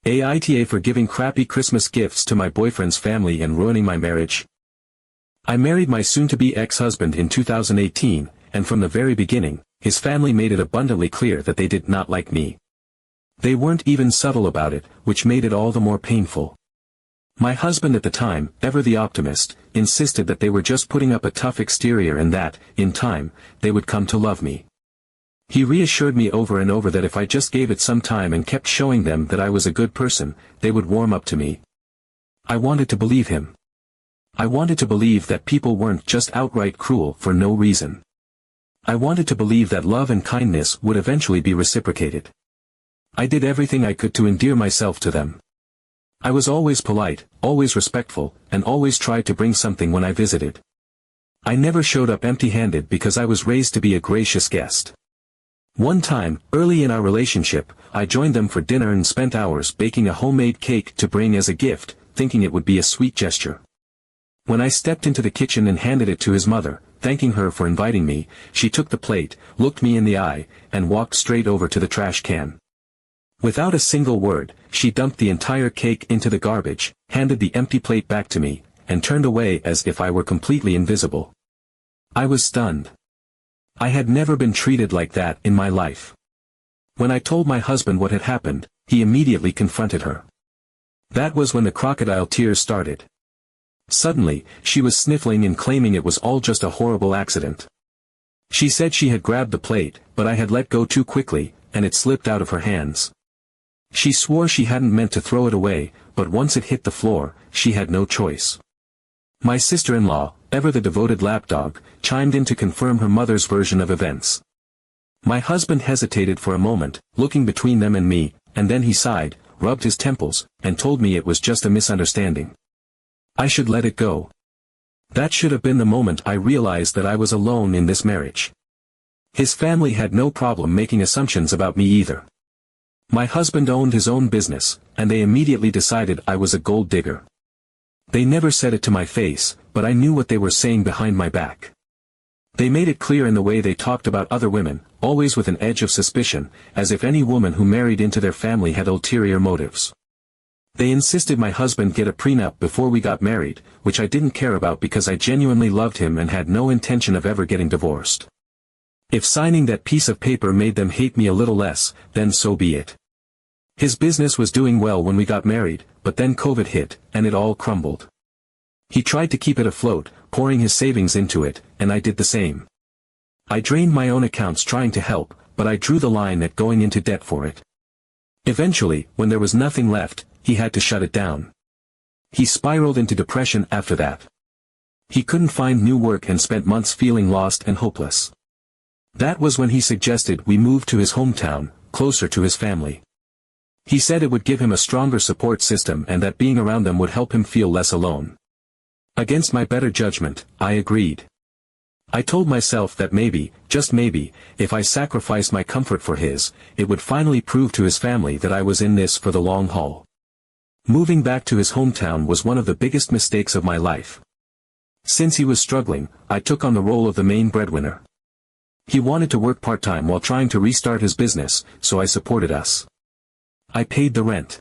AITA for giving crappy Christmas gifts to my boyfriend's family and ruining my marriage. I married my soon-to-be ex-husband in 2018, and from the very beginning, his family made it abundantly clear that they did not like me. They weren't even subtle about it, which made it all the more painful. My husband at the time, ever the optimist, insisted that they were just putting up a tough exterior and that, in time, they would come to love me. He reassured me over and over that if I just gave it some time and kept showing them that I was a good person, they would warm up to me. I wanted to believe him. I wanted to believe that people weren't just outright cruel for no reason. I wanted to believe that love and kindness would eventually be reciprocated. I did everything I could to endear myself to them. I was always polite, always respectful, and always tried to bring something when I visited. I never showed up empty-handed because I was raised to be a gracious guest. One time, early in our relationship, I joined them for dinner and spent hours baking a homemade cake to bring as a gift, thinking it would be a sweet gesture. When I stepped into the kitchen and handed it to his mother, thanking her for inviting me, she took the plate, looked me in the eye, and walked straight over to the trash can. Without a single word, she dumped the entire cake into the garbage, handed the empty plate back to me, and turned away as if I were completely invisible. I was stunned. I had never been treated like that in my life. When I told my husband what had happened, he immediately confronted her. That was when the crocodile tears started. Suddenly, she was sniffling and claiming it was all just a horrible accident. She said she had grabbed the plate, but I had let go too quickly, and it slipped out of her hands. She swore she hadn't meant to throw it away, but once it hit the floor, she had no choice. My sister-in-law, ever the devoted lapdog, chimed in to confirm her mother's version of events. My husband hesitated for a moment, looking between them and me, and then he sighed, rubbed his temples, and told me it was just a misunderstanding. I should let it go. That should have been the moment I realized that I was alone in this marriage. His family had no problem making assumptions about me either. My husband owned his own business, and they immediately decided I was a gold digger. They never said it to my face, but I knew what they were saying behind my back. They made it clear in the way they talked about other women, always with an edge of suspicion, as if any woman who married into their family had ulterior motives. They insisted my husband get a prenup before we got married, which I didn't care about because I genuinely loved him and had no intention of ever getting divorced. If signing that piece of paper made them hate me a little less, then so be it. His business was doing well when we got married, but then COVID hit, and it all crumbled. He tried to keep it afloat, pouring his savings into it, and I did the same. I drained my own accounts trying to help, but I drew the line at going into debt for it. Eventually, when there was nothing left, he had to shut it down. He spiraled into depression after that. He couldn't find new work and spent months feeling lost and hopeless. That was when he suggested we move to his hometown, closer to his family. He said it would give him a stronger support system and that being around them would help him feel less alone. Against my better judgment, I agreed. I told myself that maybe, just maybe, if I sacrificed my comfort for his, it would finally prove to his family that I was in this for the long haul. Moving back to his hometown was one of the biggest mistakes of my life. Since he was struggling, I took on the role of the main breadwinner. He wanted to work part-time while trying to restart his business, so I supported us. I paid the rent.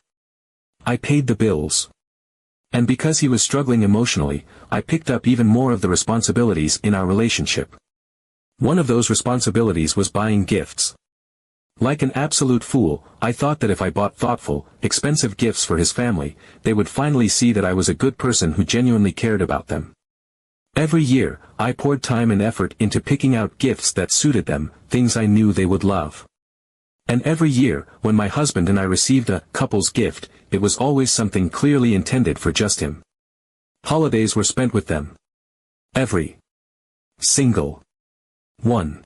I paid the bills. And because he was struggling emotionally, I picked up even more of the responsibilities in our relationship. One of those responsibilities was buying gifts. Like an absolute fool, I thought that if I bought thoughtful, expensive gifts for his family, they would finally see that I was a good person who genuinely cared about them. Every year, I poured time and effort into picking out gifts that suited them, things I knew they would love. And every year, when my husband and I received a couple's gift, it was always something clearly intended for just him. Holidays were spent with them. Every single one.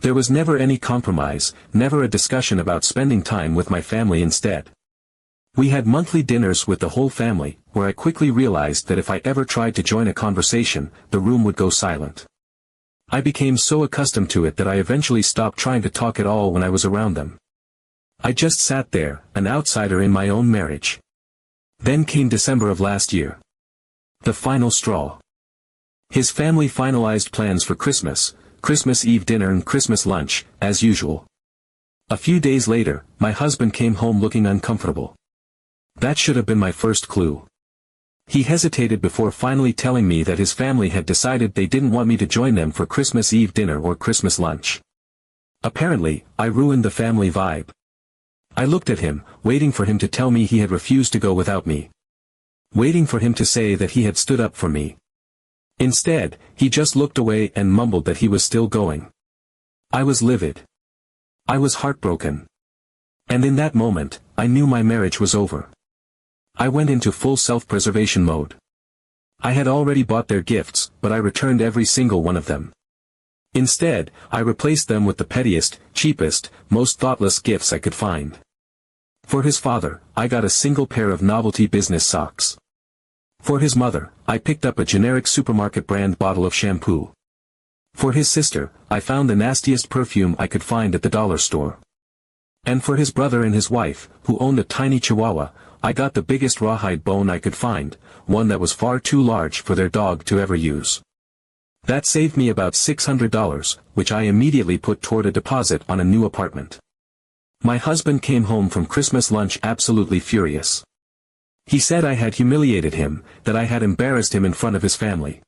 There was never any compromise, never a discussion about spending time with my family instead. We had monthly dinners with the whole family, where I quickly realized that if I ever tried to join a conversation, the room would go silent. I became so accustomed to it that I eventually stopped trying to talk at all when I was around them. I just sat there, an outsider in my own marriage. Then came December of last year. The final straw. His family finalized plans for Christmas, Christmas Eve dinner and Christmas lunch, as usual. A few days later, my husband came home looking uncomfortable. That should have been my first clue. He hesitated before finally telling me that his family had decided they didn't want me to join them for Christmas Eve dinner or Christmas lunch. Apparently, I ruined the family vibe. I looked at him, waiting for him to tell me he had refused to go without me. Waiting for him to say that he had stood up for me. Instead, he just looked away and mumbled that he was still going. I was livid. I was heartbroken. And in that moment, I knew my marriage was over. I went into full self-preservation mode. I had already bought their gifts, but I returned every single one of them. Instead, I replaced them with the pettiest, cheapest, most thoughtless gifts I could find. For his father, I got a single pair of novelty business socks. For his mother, I picked up a generic supermarket brand bottle of shampoo. For his sister, I found the nastiest perfume I could find at the dollar store. And for his brother and his wife, who owned a tiny chihuahua, I got the biggest rawhide bone I could find, one that was far too large for their dog to ever use. That saved me about $600, which I immediately put toward a deposit on a new apartment. My husband came home from Christmas lunch absolutely furious. He said I had humiliated him, that I had embarrassed him in front of his family.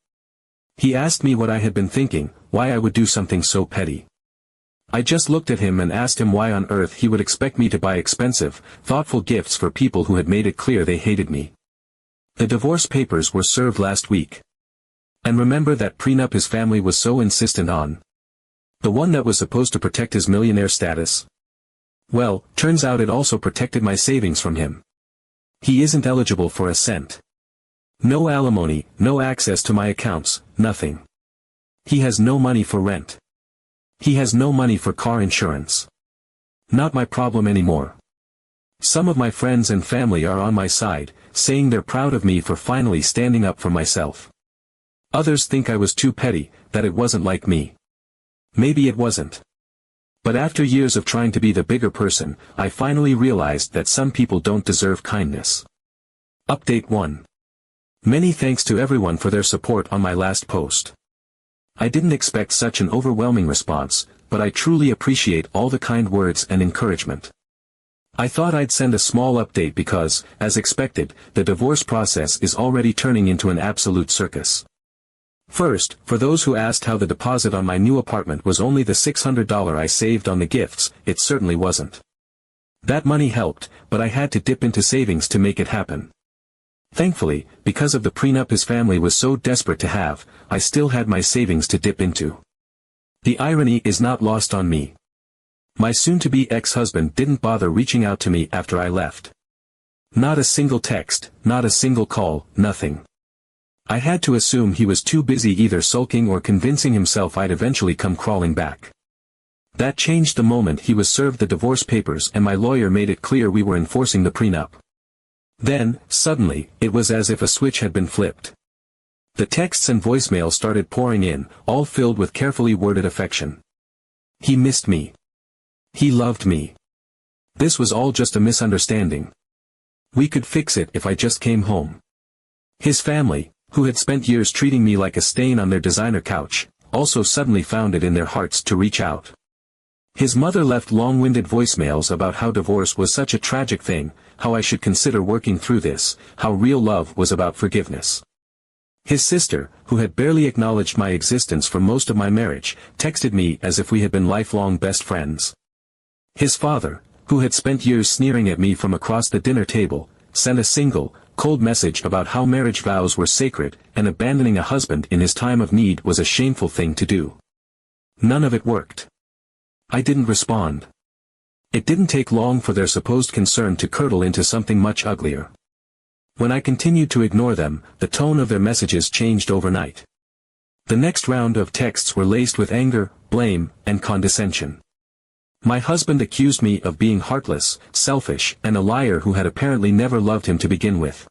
He asked me what I had been thinking, why I would do something so petty. I just looked at him and asked him why on earth he would expect me to buy expensive, thoughtful gifts for people who had made it clear they hated me. The divorce papers were served last week. And remember that prenup his family was so insistent on? The one that was supposed to protect his millionaire status? Well, turns out it also protected my savings from him. He isn't eligible for a cent. No alimony, no access to my accounts, nothing. He has no money for rent. He has no money for car insurance. Not my problem anymore. Some of my friends and family are on my side, saying they're proud of me for finally standing up for myself. Others think I was too petty, that it wasn't like me. Maybe it wasn't. But after years of trying to be the bigger person, I finally realized that some people don't deserve kindness. Update 1. Many thanks to everyone for their support on my last post. I didn't expect such an overwhelming response, but I truly appreciate all the kind words and encouragement. I thought I'd send a small update because, as expected, the divorce process is already turning into an absolute circus. First, for those who asked how the deposit on my new apartment was only the $600 I saved on the gifts, it certainly wasn't. That money helped, but I had to dip into savings to make it happen. Thankfully, because of the prenup his family was so desperate to have, I still had my savings to dip into. The irony is not lost on me. My soon-to-be ex-husband didn't bother reaching out to me after I left. Not a single text, not a single call, nothing. I had to assume he was too busy either sulking or convincing himself I'd eventually come crawling back. That changed the moment he was served the divorce papers and my lawyer made it clear we were enforcing the prenup. Then, suddenly, it was as if a switch had been flipped. The texts and voicemails started pouring in, all filled with carefully worded affection. He missed me. He loved me. This was all just a misunderstanding. We could fix it if I just came home. His family, who had spent years treating me like a stain on their designer couch, also suddenly found it in their hearts to reach out. His mother left long-winded voicemails about how divorce was such a tragic thing, how I should consider working through this, how real love was about forgiveness. His sister, who had barely acknowledged my existence for most of my marriage, texted me as if we had been lifelong best friends. His father, who had spent years sneering at me from across the dinner table, sent a single, cold message about how marriage vows were sacred, and abandoning a husband in his time of need was a shameful thing to do. None of it worked. I didn't respond. It didn't take long for their supposed concern to curdle into something much uglier. When I continued to ignore them, the tone of their messages changed overnight. The next round of texts were laced with anger, blame, and condescension. My husband accused me of being heartless, selfish, and a liar who had apparently never loved him to begin with.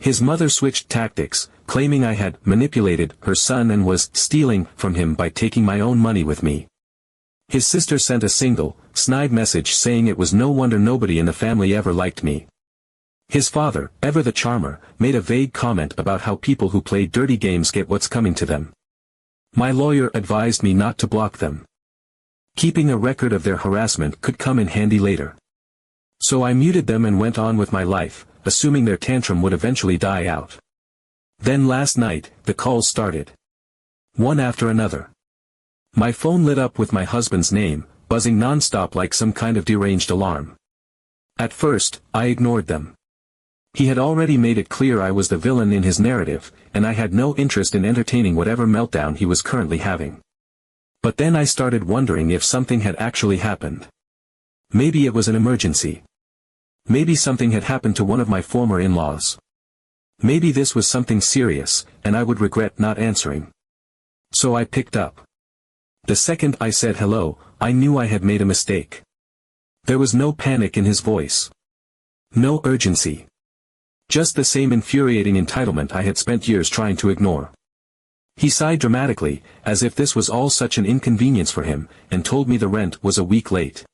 His mother switched tactics, claiming I had manipulated her son and was stealing from him by taking my own money with me. His sister sent a single, snide message saying it was no wonder nobody in the family ever liked me. His father, ever the charmer, made a vague comment about how people who play dirty games get what's coming to them. My lawyer advised me not to block them. Keeping a record of their harassment could come in handy later. So I muted them and went on with my life, assuming their tantrum would eventually die out. Then last night, the calls started. One after another. My phone lit up with my husband's name, buzzing non-stop like some kind of deranged alarm. At first, I ignored them. He had already made it clear I was the villain in his narrative, and I had no interest in entertaining whatever meltdown he was currently having. But then I started wondering if something had actually happened. Maybe it was an emergency. Maybe something had happened to one of my former in-laws. Maybe this was something serious, and I would regret not answering. So I picked up. The second I said hello, I knew I had made a mistake. There was no panic in his voice. No urgency. Just the same infuriating entitlement I had spent years trying to ignore. He sighed dramatically, as if this was all such an inconvenience for him, and told me the rent was a week late.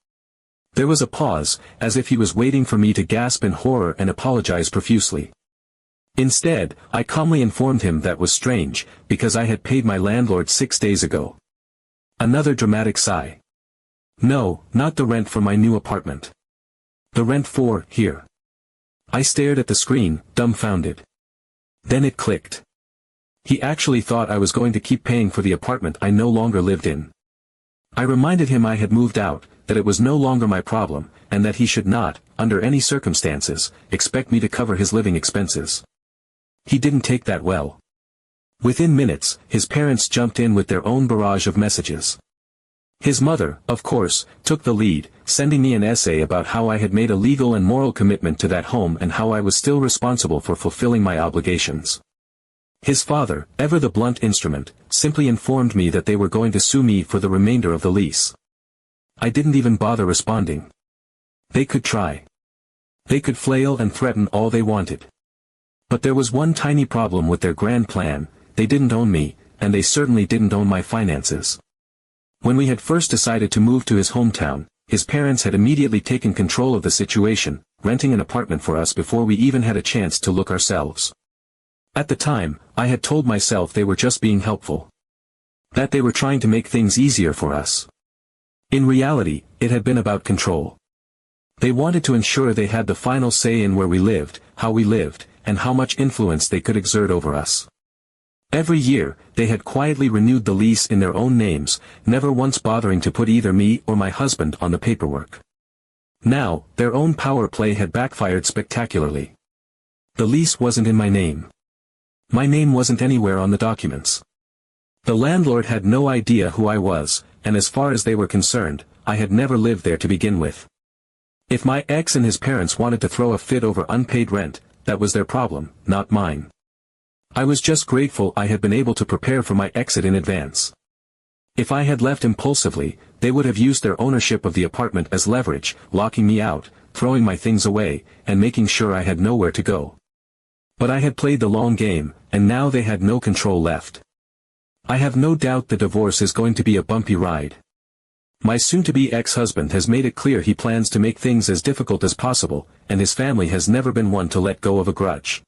There was a pause, as if he was waiting for me to gasp in horror and apologize profusely. Instead, I calmly informed him that was strange, because I had paid my landlord 6 days ago. Another dramatic sigh. No, not the rent for my new apartment. The rent for here. I stared at the screen, dumbfounded. Then it clicked. He actually thought I was going to keep paying for the apartment I no longer lived in. I reminded him I had moved out, that it was no longer my problem, and that he should not, under any circumstances, expect me to cover his living expenses. He didn't take that well. Within minutes, his parents jumped in with their own barrage of messages. His mother, of course, took the lead, sending me an essay about how I had made a legal and moral commitment to that home and how I was still responsible for fulfilling my obligations. His father, ever the blunt instrument, simply informed me that they were going to sue me for the remainder of the lease. I didn't even bother responding. They could try. They could flail and threaten all they wanted. But there was one tiny problem with their grand plan: they didn't own me, and they certainly didn't own my finances. When we had first decided to move to his hometown, his parents had immediately taken control of the situation, renting an apartment for us before we even had a chance to look ourselves. At the time, I had told myself they were just being helpful. That they were trying to make things easier for us. In reality, it had been about control. They wanted to ensure they had the final say in where we lived, how we lived, and how much influence they could exert over us. Every year, they had quietly renewed the lease in their own names, never once bothering to put either me or my husband on the paperwork. Now, their own power play had backfired spectacularly. The lease wasn't in my name. My name wasn't anywhere on the documents. The landlord had no idea who I was, and as far as they were concerned, I had never lived there to begin with. If my ex and his parents wanted to throw a fit over unpaid rent, that was their problem, not mine. I was just grateful I had been able to prepare for my exit in advance. If I had left impulsively, they would have used their ownership of the apartment as leverage, locking me out, throwing my things away, and making sure I had nowhere to go. But I had played the long game, and now they had no control left. I have no doubt the divorce is going to be a bumpy ride. My soon-to-be ex-husband has made it clear he plans to make things as difficult as possible, and his family has never been one to let go of a grudge.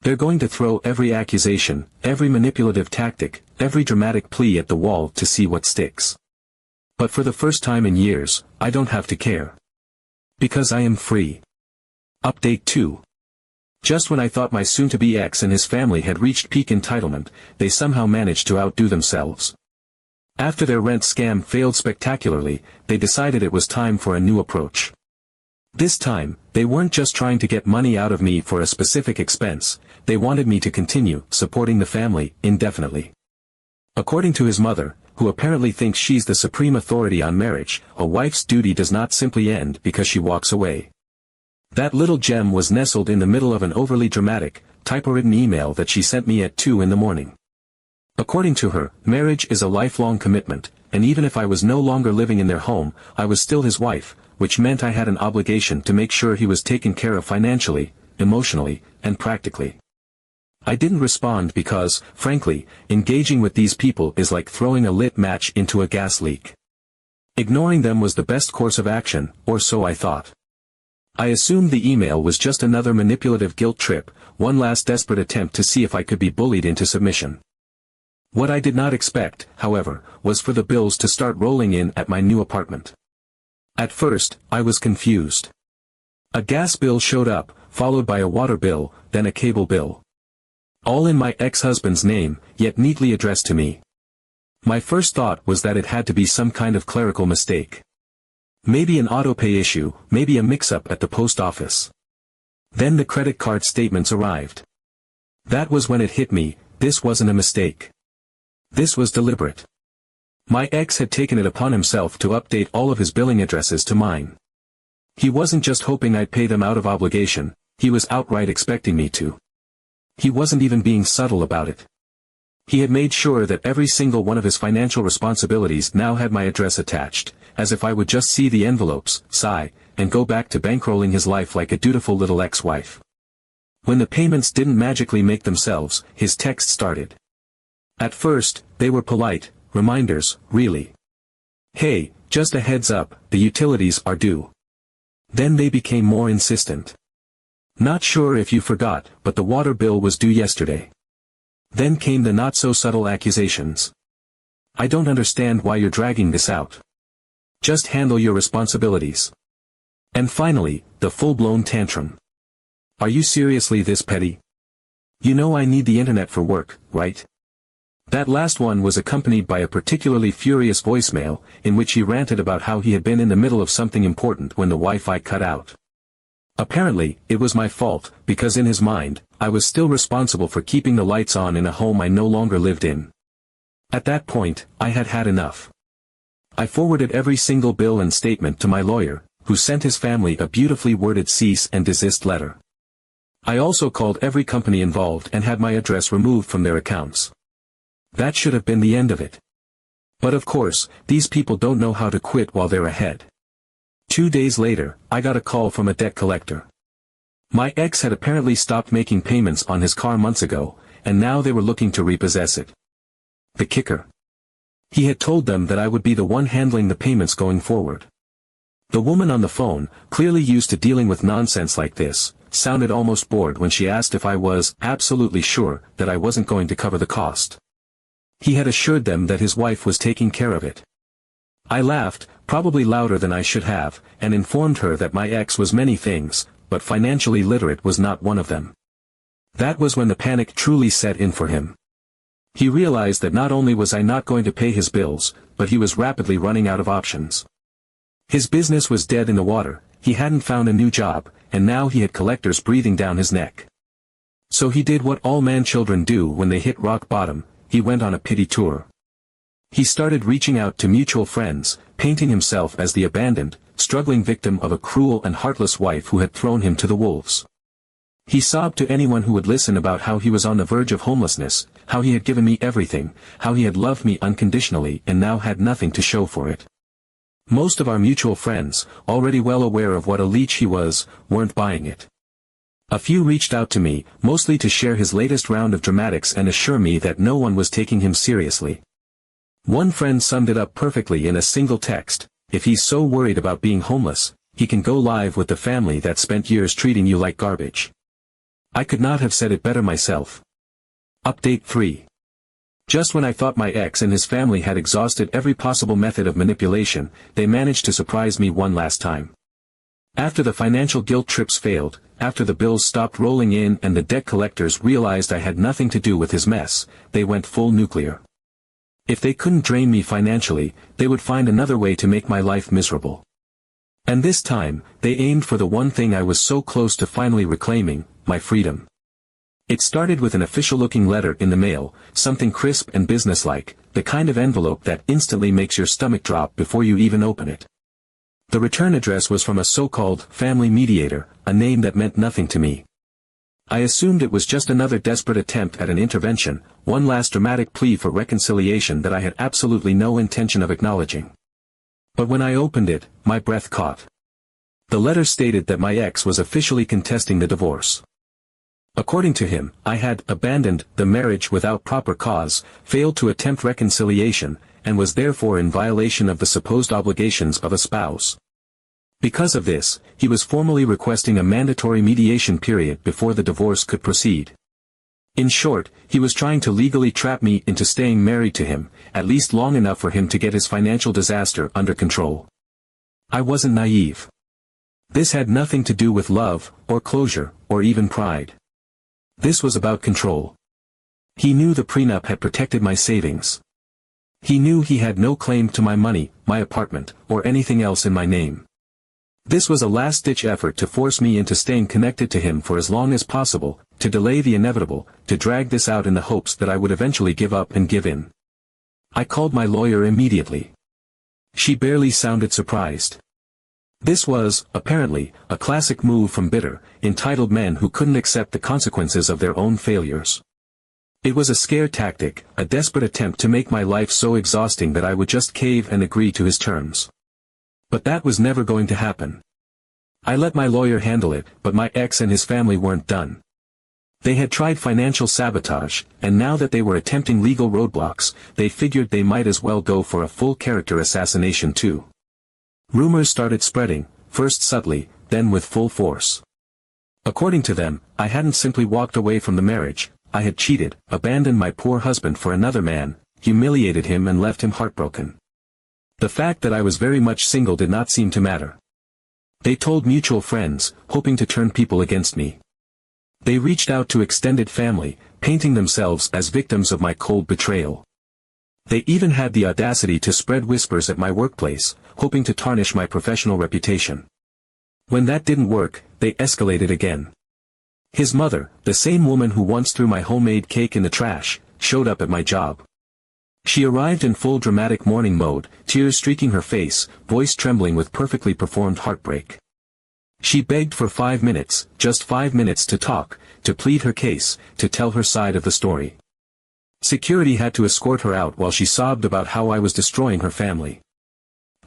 They're going to throw every accusation, every manipulative tactic, every dramatic plea at the wall to see what sticks. But for the first time in years, I don't have to care. Because I am free. Update 2. Just when I thought my soon-to-be ex and his family had reached peak entitlement, they somehow managed to outdo themselves. After their rent scam failed spectacularly, they decided it was time for a new approach. This time, they weren't just trying to get money out of me for a specific expense, they wanted me to continue supporting the family indefinitely. According to his mother, who apparently thinks she's the supreme authority on marriage, a wife's duty does not simply end because she walks away. That little gem was nestled in the middle of an overly dramatic, typewritten email that she sent me at 2 in the morning. According to her, marriage is a lifelong commitment, and even if I was no longer living in their home, I was still his wife, which meant I had an obligation to make sure he was taken care of financially, emotionally, and practically. I didn't respond because, frankly, engaging with these people is like throwing a lit match into a gas leak. Ignoring them was the best course of action, or so I thought. I assumed the email was just another manipulative guilt trip, one last desperate attempt to see if I could be bullied into submission. What I did not expect, however, was for the bills to start rolling in at my new apartment. At first, I was confused. A gas bill showed up, followed by a water bill, then a cable bill. All in my ex-husband's name, yet neatly addressed to me. My first thought was that it had to be some kind of clerical mistake. Maybe an autopay issue, maybe a mix-up at the post office. Then the credit card statements arrived. That was when it hit me, this wasn't a mistake. This was deliberate. My ex had taken it upon himself to update all of his billing addresses to mine. He wasn't just hoping I'd pay them out of obligation, he was outright expecting me to. He wasn't even being subtle about it. He had made sure that every single one of his financial responsibilities now had my address attached, as if I would just see the envelopes, sigh, and go back to bankrolling his life like a dutiful little ex-wife. When the payments didn't magically make themselves, his text started. At first, they were polite, reminders, really. Hey, just a heads up, the utilities are due. Then they became more insistent. Not sure if you forgot, but the water bill was due yesterday. Then came the not-so-subtle accusations. I don't understand why you're dragging this out. Just handle your responsibilities. And finally, the full-blown tantrum. Are you seriously this petty? You know I need the internet for work, right? That last one was accompanied by a particularly furious voicemail, in which he ranted about how he had been in the middle of something important when the Wi-Fi cut out. Apparently, it was my fault, because in his mind, I was still responsible for keeping the lights on in a home I no longer lived in. At that point, I had had enough. I forwarded every single bill and statement to my lawyer, who sent his family a beautifully worded cease and desist letter. I also called every company involved and had my address removed from their accounts. That should have been the end of it. But of course, these people don't know how to quit while they're ahead. 2 days later, I got a call from a debt collector. My ex had apparently stopped making payments on his car months ago, and now they were looking to repossess it. The kicker. He had told them that I would be the one handling the payments going forward. The woman on the phone, clearly used to dealing with nonsense like this, sounded almost bored when she asked if I was absolutely sure that I wasn't going to cover the cost. He had assured them that his wife was taking care of it. I laughed, probably louder than I should have, and informed her that my ex was many things, but financially literate was not one of them. That was when the panic truly set in for him. He realized that not only was I not going to pay his bills, but he was rapidly running out of options. His business was dead in the water, he hadn't found a new job, and now he had collectors breathing down his neck. So he did what all man-children do when they hit rock bottom, he went on a pity tour. He started reaching out to mutual friends, painting himself as the abandoned, struggling victim of a cruel and heartless wife who had thrown him to the wolves. He sobbed to anyone who would listen about how he was on the verge of homelessness, how he had given me everything, how he had loved me unconditionally and now had nothing to show for it. Most of our mutual friends, already well aware of what a leech he was, weren't buying it. A few reached out to me, mostly to share his latest round of dramatics and assure me that no one was taking him seriously. One friend summed it up perfectly in a single text: if he's so worried about being homeless, he can go live with the family that spent years treating you like garbage. I could not have said it better myself. Update 3. Just when I thought my ex and his family had exhausted every possible method of manipulation, they managed to surprise me one last time. After the financial guilt trips failed, after the bills stopped rolling in and the debt collectors realized I had nothing to do with his mess, they went full nuclear. If they couldn't drain me financially, they would find another way to make my life miserable. And this time, they aimed for the one thing I was so close to finally reclaiming, my freedom. It started with an official-looking letter in the mail, something crisp and businesslike, the kind of envelope that instantly makes your stomach drop before you even open it. The return address was from a so-called family mediator, a name that meant nothing to me. I assumed it was just another desperate attempt at an intervention, one last dramatic plea for reconciliation that I had absolutely no intention of acknowledging. But when I opened it, my breath caught. The letter stated that my ex was officially contesting the divorce. According to him, I had abandoned the marriage without proper cause, failed to attempt reconciliation, and was therefore in violation of the supposed obligations of a spouse. Because of this, he was formally requesting a mandatory mediation period before the divorce could proceed. In short, he was trying to legally trap me into staying married to him, at least long enough for him to get his financial disaster under control. I wasn't naive. This had nothing to do with love, or closure, or even pride. This was about control. He knew the prenup had protected my savings. He knew he had no claim to my money, my apartment, or anything else in my name. This was a last-ditch effort to force me into staying connected to him for as long as possible, to delay the inevitable, to drag this out in the hopes that I would eventually give up and give in. I called my lawyer immediately. She barely sounded surprised. This was, apparently, a classic move from bitter, entitled men who couldn't accept the consequences of their own failures. It was a scare tactic, a desperate attempt to make my life so exhausting that I would just cave and agree to his terms. But that was never going to happen. I let my lawyer handle it, but my ex and his family weren't done. They had tried financial sabotage, and now that they were attempting legal roadblocks, they figured they might as well go for a full character assassination too. Rumors started spreading, first subtly, then with full force. According to them, I hadn't simply walked away from the marriage, I had cheated, abandoned my poor husband for another man, humiliated him and left him heartbroken. The fact that I was very much single did not seem to matter. They told mutual friends, hoping to turn people against me. They reached out to extended family, painting themselves as victims of my cold betrayal. They even had the audacity to spread whispers at my workplace, hoping to tarnish my professional reputation. When that didn't work, they escalated again. His mother, the same woman who once threw my homemade cake in the trash, showed up at my job. She arrived in full dramatic mourning mode, tears streaking her face, voice trembling with perfectly performed heartbreak. She begged for 5 minutes, just 5 minutes to talk, to plead her case, to tell her side of the story. Security had to escort her out while she sobbed about how I was destroying her family.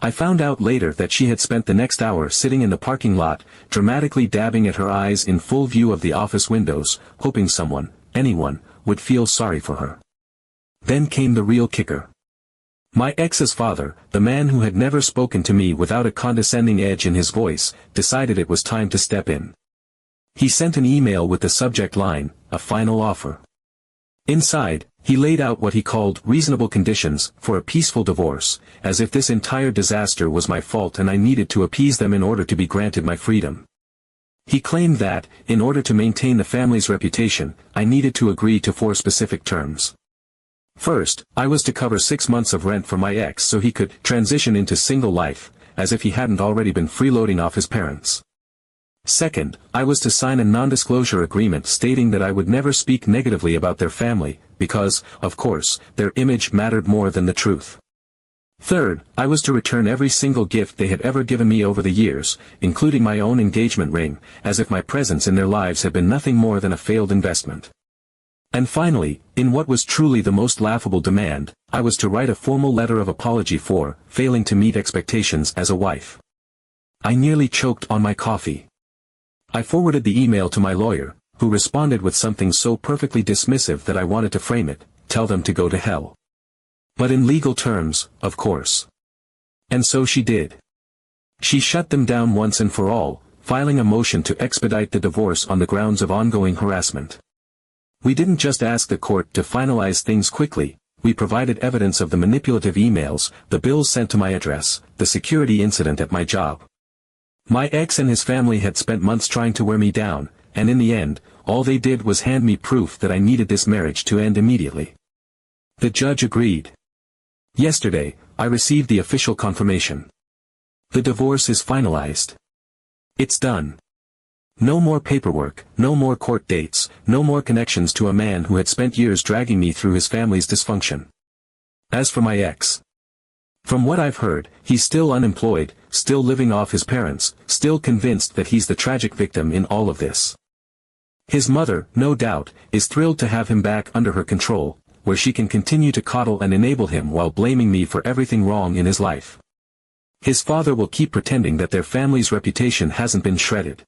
I found out later that she had spent the next hour sitting in the parking lot, dramatically dabbing at her eyes in full view of the office windows, hoping someone, anyone, would feel sorry for her. Then came the real kicker. My ex's father, the man who had never spoken to me without a condescending edge in his voice, decided it was time to step in. He sent an email with the subject line, "A final offer." Inside, he laid out what he called reasonable conditions for a peaceful divorce, as if this entire disaster was my fault and I needed to appease them in order to be granted my freedom. He claimed that, in order to maintain the family's reputation, I needed to agree to 4 specific terms. First, I was to cover 6 months of rent for my ex so he could transition into single life, as if he hadn't already been freeloading off his parents. Second, I was to sign a non-disclosure agreement stating that I would never speak negatively about their family, because, of course, their image mattered more than the truth. Third, I was to return every single gift they had ever given me over the years, including my own engagement ring, as if my presence in their lives had been nothing more than a failed investment. And finally, in what was truly the most laughable demand, I was to write a formal letter of apology for failing to meet expectations as a wife. I nearly choked on my coffee. I forwarded the email to my lawyer, who responded with something so perfectly dismissive that I wanted to frame it, tell them to go to hell. But in legal terms, of course. And so she did. She shut them down once and for all, filing a motion to expedite the divorce on the grounds of ongoing harassment. We didn't just ask the court to finalize things quickly, we provided evidence of the manipulative emails, the bills sent to my address, the security incident at my job. My ex and his family had spent months trying to wear me down, and in the end, all they did was hand me proof that I needed this marriage to end immediately. The judge agreed. Yesterday, I received the official confirmation. The divorce is finalized. It's done. No more paperwork, no more court dates, no more connections to a man who had spent years dragging me through his family's dysfunction. As for my ex, from what I've heard, he's still unemployed, still living off his parents, still convinced that he's the tragic victim in all of this. His mother, no doubt, is thrilled to have him back under her control, where she can continue to coddle and enable him while blaming me for everything wrong in his life. His father will keep pretending that their family's reputation hasn't been shredded.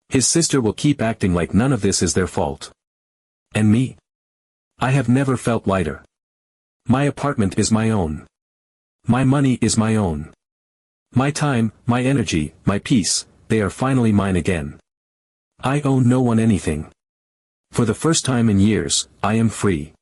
His sister will keep acting like none of this is their fault. And me? I have never felt lighter. My apartment is my own. My money is my own. My time, my energy, my peace, they are finally mine again. I owe no one anything. For the first time in years, I am free.